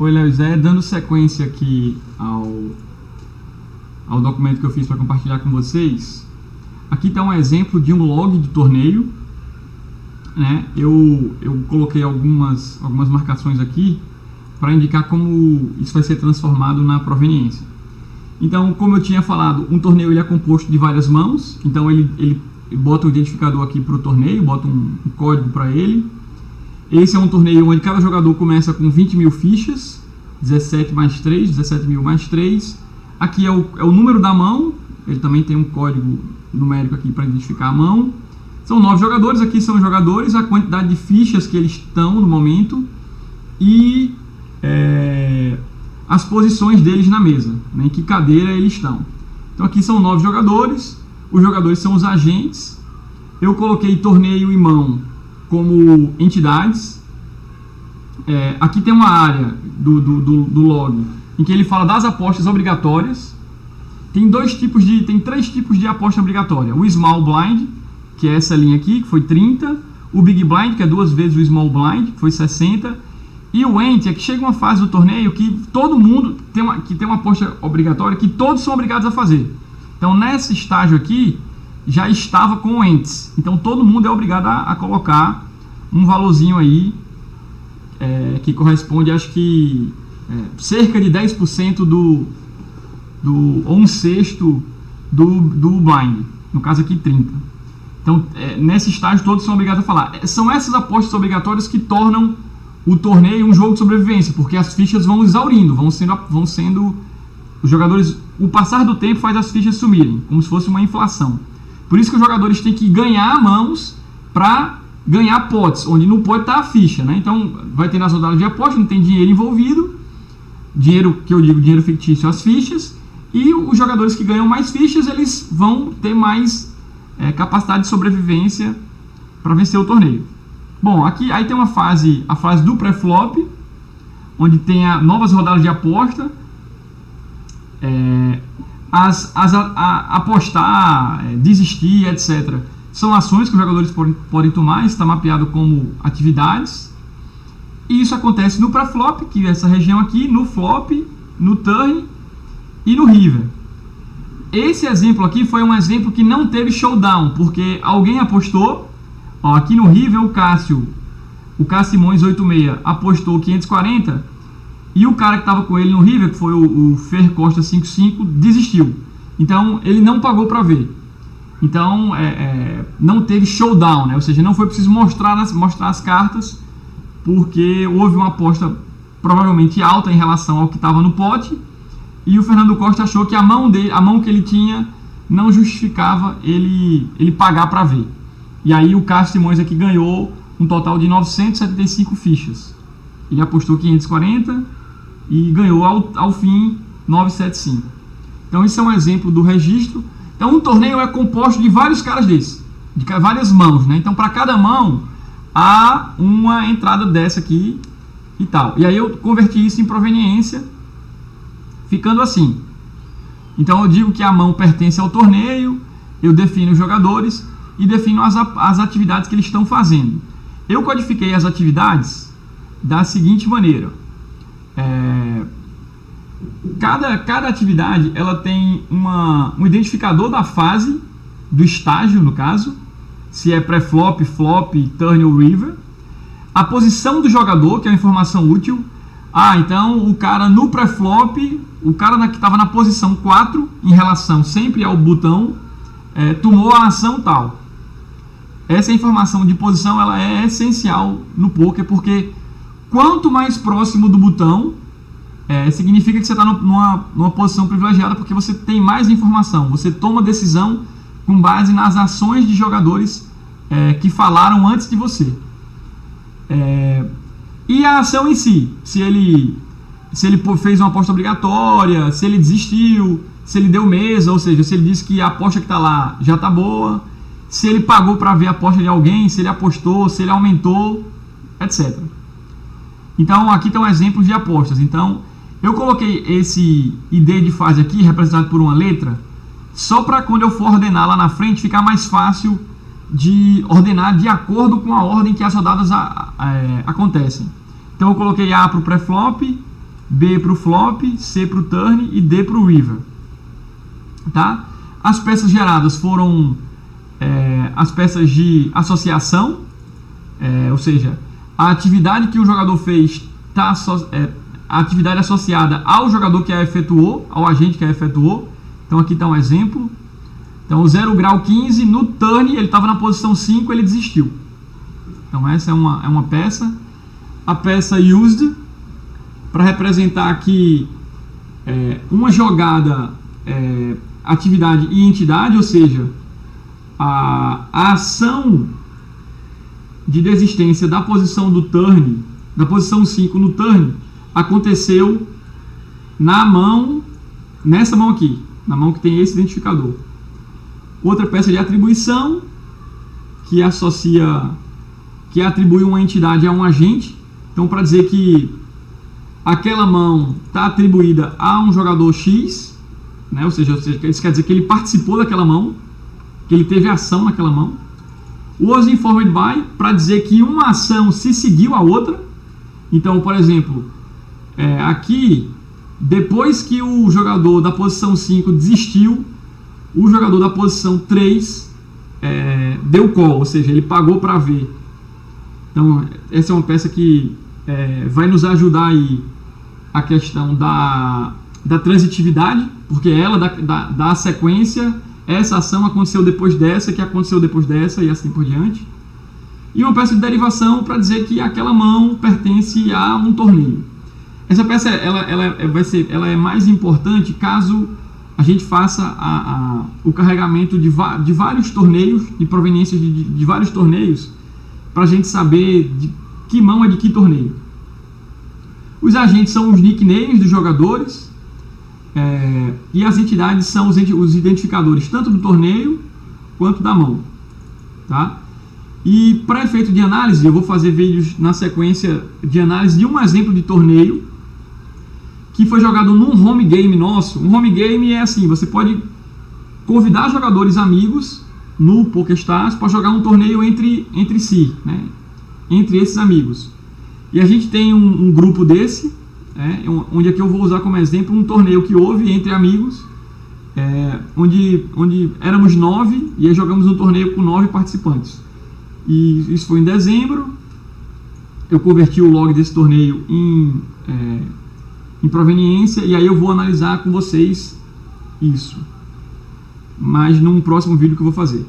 Oi, Léo Zé, dando sequência aqui ao documento que eu fiz para compartilhar com vocês. Aqui está um exemplo de um log de torneio, né? Eu coloquei algumas marcações aqui para indicar como isso vai ser transformado na proveniência. Então, como eu tinha falado, um torneio ele é composto de várias mãos, então ele bota o identificador aqui para o torneio, bota um código para ele. Esse é um torneio onde cada jogador começa com 20 mil fichas, 17 mais 3, 17 mil mais 3. Aqui é o número da mão, ele também tem um código numérico aqui para identificar a mão. São 9 jogadores, aqui são os jogadores, a quantidade de fichas que eles estão no momento e as posições deles na mesa, né, em que cadeira eles estão. Então aqui são 9 jogadores, os jogadores são os agentes. Eu coloquei torneio e mão como entidades. Aqui tem uma área do log em que ele fala das apostas obrigatórias. Tem três tipos de aposta obrigatória: o small blind, que é essa linha aqui, que foi 30, o big blind, que é 2 vezes o small blind, que foi 60, e o ante, é que chega uma fase do torneio que todo mundo tem uma aposta obrigatória que todos são obrigados a fazer. Então nesse estágio aqui já estava com entes, então todo mundo é obrigado a colocar um valorzinho aí que corresponde, acho que cerca de 10% ou um sexto do blind, no caso aqui 30. Então nesse estágio todos são obrigados a falar. São essas apostas obrigatórias que tornam o torneio um jogo de sobrevivência, porque as fichas vão exaurindo, vão sendo os jogadores, o passar do tempo faz as fichas sumirem, como se fosse uma inflação. Por isso que os jogadores têm que ganhar mãos para ganhar potes, onde no pote está a ficha, né? Então vai ter nas rodadas de aposta, não tem dinheiro envolvido, dinheiro que eu digo dinheiro fictício, as fichas, e os jogadores que ganham mais fichas, eles vão ter mais capacidade de sobrevivência para vencer o torneio. Bom, aqui aí tem a fase do pré-flop, onde tem novas rodadas de aposta, apostar, desistir, etc. São ações que os jogadores podem tomar, está mapeado como atividades. E isso acontece no pré-flop, que é essa região aqui, no flop, no turn e no river. Esse exemplo aqui foi um exemplo que não teve showdown, porque alguém apostou. Ó, aqui no river o Cássio Simões 86 apostou 540 e o cara que estava com ele no river, que foi o Fer Costa 55, desistiu. Então ele não pagou para ver. Então não teve showdown, né? Ou seja, não foi preciso mostrar as cartas, porque houve uma aposta provavelmente alta em relação ao que estava no pote, e o Fernando Costa achou que a mão que ele tinha não justificava ele pagar para ver. E aí o Cássio Simões aqui ganhou um total de 975 fichas. Ele apostou 540 e ganhou ao fim 975. Então esse é um exemplo do registro. Então um torneio é composto de vários caras desses, de várias mãos, né? Então para cada mão há uma entrada dessa aqui e tal. E aí eu converti isso em proveniência, ficando assim. Então eu digo que a mão pertence ao torneio, eu defino os jogadores e defino as atividades que eles estão fazendo. Eu codifiquei as atividades da seguinte maneira. Cada atividade ela tem um identificador da fase, do estágio no caso, se é pré-flop, flop, turn ou river. A posição do jogador, que é uma informação útil. Então o cara no pré-flop, o cara que estava na posição 4, em relação sempre ao botão, tomou a ação tal. Essa informação de posição ela é essencial no poker, porque quanto mais próximo do botão, significa que você está numa posição privilegiada, porque você tem mais informação, você toma decisão com base nas ações de jogadores que falaram antes de você. E a ação em si, se ele fez uma aposta obrigatória, se ele desistiu, se ele deu mesa, ou seja, se ele disse que a aposta que está lá já está boa, se ele pagou para ver a aposta de alguém, se ele apostou, se ele aumentou, etc. Então aqui estão exemplos de apostas. Então eu coloquei esse ID de fase aqui, representado por uma letra, só para quando eu for ordenar lá na frente, ficar mais fácil de ordenar de acordo com a ordem que as rodadas acontecem. Então eu coloquei A para o pré-flop, B para o flop, C para o turn e D para o river. Tá? As peças geradas foram as peças de associação, ou seja, a atividade que o jogador fez está a atividade associada ao jogador que a efetuou, ao agente que a efetuou. Então aqui está um exemplo. Então o 0 grau 15 no turn ele estava na posição 5, ele desistiu. Então essa é uma peça. A peça used para representar aqui uma jogada, atividade e entidade, ou seja, a ação de desistência da posição do turn, da posição 5 no turn, aconteceu nessa mão aqui, na mão que tem esse identificador. Outra peça de atribuição, que atribui uma entidade a um agente. Então, para dizer que aquela mão está atribuída a um jogador X, né? Ou seja, isso quer dizer que ele participou daquela mão, que ele teve ação naquela mão. Was informed by, para dizer que uma ação se seguiu a outra. Então, por exemplo, aqui, depois que o jogador da posição 5 desistiu, o jogador da posição 3 deu call, ou seja, ele pagou para ver. Então, essa é uma peça que vai nos ajudar aí a questão da transitividade, porque ela dá a sequência, essa ação aconteceu depois dessa, que aconteceu depois dessa e assim por diante. E uma peça de derivação para dizer que aquela mão pertence a um torneio. Essa peça ela é mais importante caso a gente faça o carregamento de vários torneios, de proveniências de vários torneios, para a gente saber de que mão é de que torneio. Os agentes são os nicknames dos jogadores, e as entidades são os identificadores tanto do torneio quanto da mão. Tá? E para efeito de análise, eu vou fazer vídeos na sequência de análise de um exemplo de torneio que foi jogado num home game nosso. Um home game é assim, você pode convidar jogadores amigos no PokerStars para jogar um torneio entre si, né? Entre esses amigos. E a gente tem um grupo desse, onde aqui eu vou usar como exemplo um torneio que houve entre amigos, onde éramos 9 e aí jogamos um torneio com 9 participantes. E isso foi em dezembro. Eu converti o log desse torneio em proveniência, e aí eu vou analisar com vocês isso, mas num próximo vídeo que eu vou fazer.